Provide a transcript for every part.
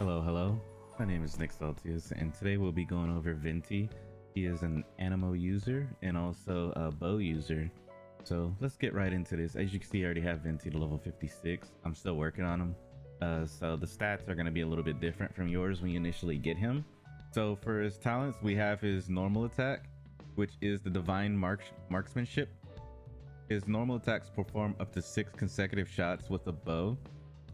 Hello, hello. My name is Nyxx Altios, and today we'll be going over Venti. He is an Animo user and also a bow user. So let's get right into this. As you can see, I already have Venti to level 56. I'm still working on him. So the stats are going to be a little bit different from yours when you initially get him. So for his talents, we have his normal attack, which is the divine marksmanship. His normal attacks perform up to 6 consecutive shots with a bow.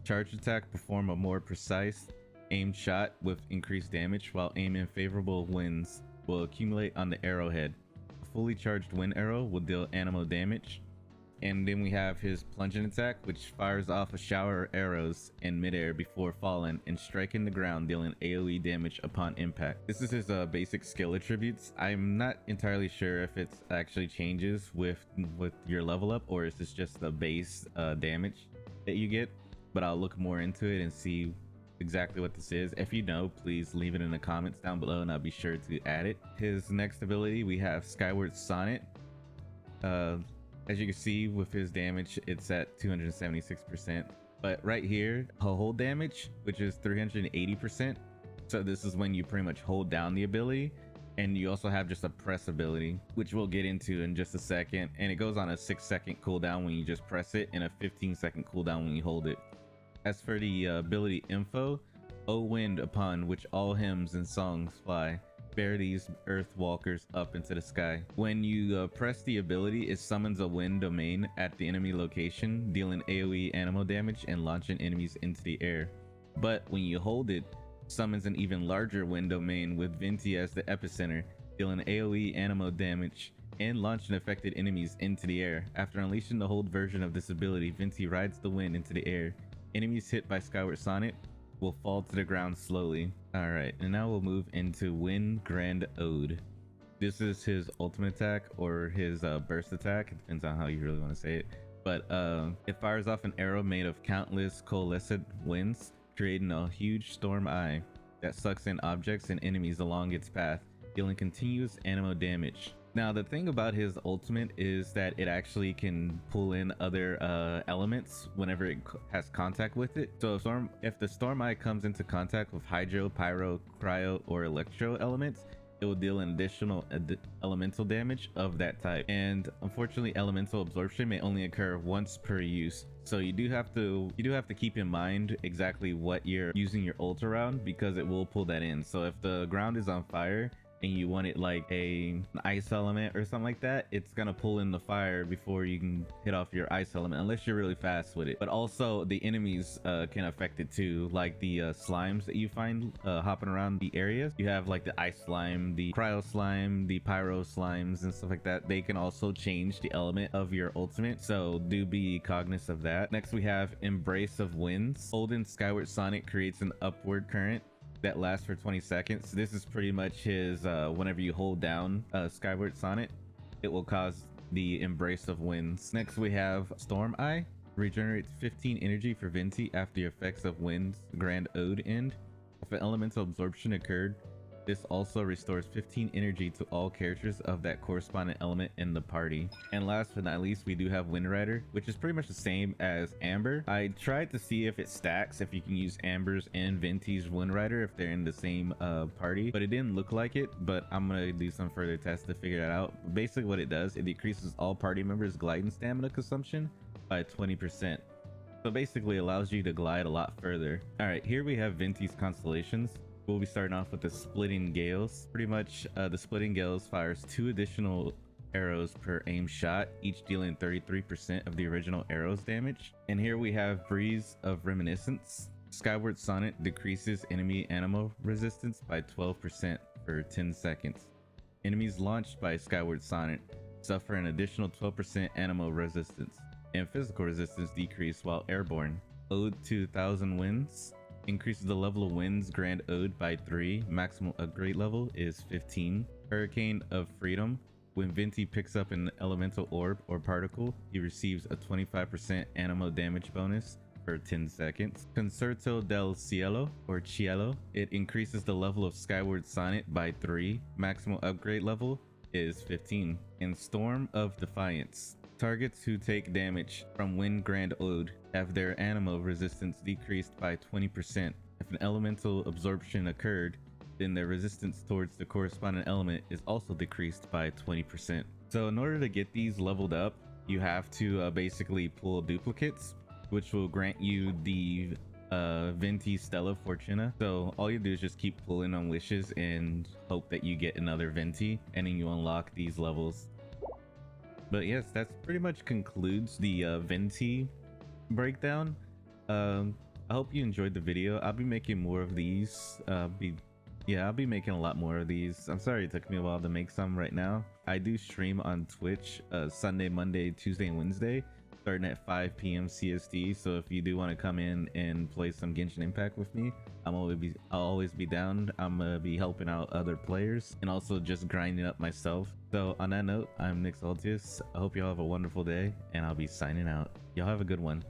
Charge attack perform a more precise aimed shot with increased damage, while aim in favorable winds will accumulate on the arrowhead. A fully charged wind arrow will deal animo damage. And then we have his plunging attack, which fires off a shower of arrows in midair before falling and striking the ground, dealing AoE damage upon impact. This is his basic skill attributes. I'm not entirely sure if it actually changes with your level up, or is this just the base damage that you get, but I'll look more into it and see exactly what this is. If you know, please leave it in the comments down below and I'll be sure to add it. His next ability, we have Skyward Sonnet. As you can see with his damage, it's at 276%, but right here, hold damage, which is 380%. So this is when you pretty much hold down the ability, and you also have just a press ability, which we'll get into in just a second. And it goes on a 6-second cooldown when you just press it and a 15-second cooldown when you hold it. As for the ability info, O wind upon which all hymns and songs fly, bear these earth walkers up into the sky. When you press the ability, it summons a wind domain at the enemy location, dealing AoE animo damage and launching enemies into the air. But when you hold it, summons an even larger wind domain with Venti as the epicenter, dealing AoE animo damage and launching affected enemies into the air. After unleashing the hold version of this ability, Venti rides the wind into the air. Enemies hit by Skyward Sonnet will fall to the ground slowly. Alright, and now we'll move into Wind Grand Ode. This is his ultimate attack, or his burst attack. It depends on how you really want to say it. But it fires off an arrow made of countless coalescent winds, creating a huge storm eye that sucks in objects and enemies along its path, dealing continuous animo damage. Now, the thing about his ultimate is that it actually can pull in other elements whenever it has contact with it. So if the storm eye comes into contact with hydro, pyro, cryo, or electro elements, it will deal an additional elemental damage of that type. And unfortunately, elemental absorption may only occur once per use. So you do have to keep in mind exactly what you're using your ult around, because it will pull that in. So if the ground is on fire and you want it like an ice element or something like that, it's gonna pull in the fire before you can hit off your ice element, unless you're really fast with it. But also the enemies can affect it too, like the slimes that you find hopping around the areas. You have like the ice slime, the cryo slime, the pyro slimes, and stuff like that. They can also change the element of your ultimate, so do be cognizant of that. Next, we have Embrace of Winds. Holding Skyward Sonnet creates an upward current that lasts for 20 seconds. This is pretty much his whenever you hold down Skyward Sonnet, it will cause the Embrace of Winds. Next, we have Storm Eye. Regenerates 15 energy for Venti after the effects of Wind's Grand Ode end. If an elemental absorption occurred, this also restores 15 energy to all characters of that corresponding element in the party. And last but not least, we do have Wind Rider, which is pretty much the same as Amber. I tried to see if it stacks, if you can use Amber's and Venti's Wind Rider if they're in the same party, but it didn't look like it. But I'm gonna do some further tests to figure that out. Basically what it does, it decreases all party members' gliding stamina consumption by 20%. So basically allows you to glide a lot further. All right, here we have Venti's constellations. We'll be starting off with the Splitting Gales. Pretty much the Splitting Gales fires 2 additional arrows per aim shot, each dealing 33% of the original arrow's damage. And here we have Breeze of Reminiscence. Skyward Sonnet decreases enemy animo resistance by 12% for 10 seconds. Enemies launched by Skyward Sonnet suffer an additional 12% animo resistance, and physical resistance decrease while airborne. Ode to Thousand Winds increases the level of Wind's Grand Ode by 3. Maximum upgrade level is 15. Hurricane of Freedom. When Venti picks up an elemental orb or particle, he receives a 25% animo damage bonus for 10 seconds. Concerto del Cielo, or Cielo. It increases the level of Skyward Sonnet by 3. Maximum upgrade level is 15. And Storm of Defiance. Targets who take damage from Wind Grand Ode have their animo resistance decreased by 20%. If an elemental absorption occurred, then their resistance towards the corresponding element is also decreased by 20%. So in order to get these leveled up, you have to basically pull duplicates, which will grant you the Venti Stella Fortuna. So all you do is just keep pulling on wishes and hope that you get another Venti, and then you unlock these levels. But yes, that's pretty much concludes the Venti breakdown. I hope you enjoyed the video. I'll be making more of these. I'll be making a lot more of these. I'm sorry it took me a while to make some right now. I do stream on Twitch Sunday, Monday, Tuesday, and Wednesday, starting at 5 p.m. CST. So if you do want to come in and play some Genshin Impact with me, I'll always be down. I'm gonna be helping out other players and also just grinding up myself. So on that note, I'm Nyxx Altios. I hope y'all have a wonderful day, and I'll be signing out. Y'all have a good one.